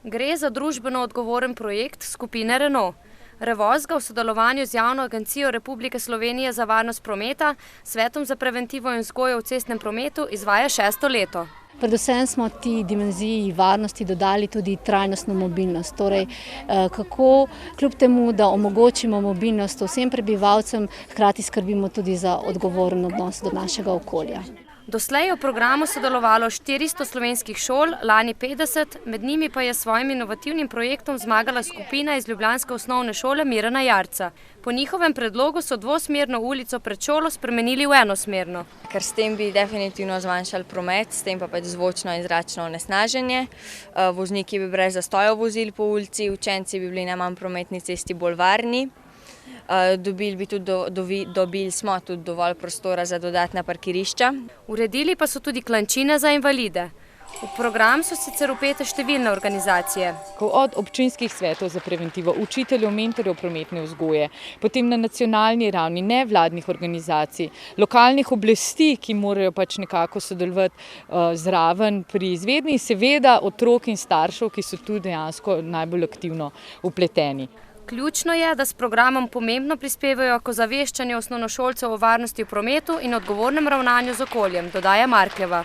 Gre za družbeno odgovoren projekt skupine Renault. Revoz ga v sodelovanju z Javno agencijo Republike Slovenije za varnost prometa, Svetom za preventivo in vzgojo v cestnem prometu izvaja 6. leto. Predvsem smo ti dimenziji varnosti dodali tudi trajnostno mobilnost. Torej, kako kljub temu, da omogočimo mobilnost vsem prebivalcem, hkrati skrbimo tudi za odgovoren odnos do našega okolja. Doslej je v programu sodelovalo 400 slovenskih šol, lani 50, med njimi pa je s svojim inovativnim projektom zmagala skupina iz ljubljanske osnovne šole Mirana Jarca. Po njihovem predlogu so dvosmerno ulico pred šolo spremenili v enosmerno. Ker s tem bi definitivno zmanjšali promet, s tem pa zvočno in zračno onesnaženje. Vozniki bi brez zastojev vozili po ulici, učenci bi bili na manj prometni cesti bolj varni. Dobili smo tudi dovolj prostora za dodatna parkirišča. Uredili pa so tudi klančine za invalide. V program so sicer vpete številne organizacije. Od občinskih svetov za preventivo, učiteljev, mentorjev prometne vzgoje, potem na nacionalni ravni nevladnih organizacij, lokalnih oblasti, ki morajo nekako sodelovati zraven pri izvedbi, in seveda otrok in staršev, ki so tu dejansko najbolj aktivno vpleteni. Ključno je, da s programom pomembno prispevajo k ozaveščanju osnovnošolcev o varnosti v prometu in odgovornem ravnanju z okoljem, dodaja Markljeva.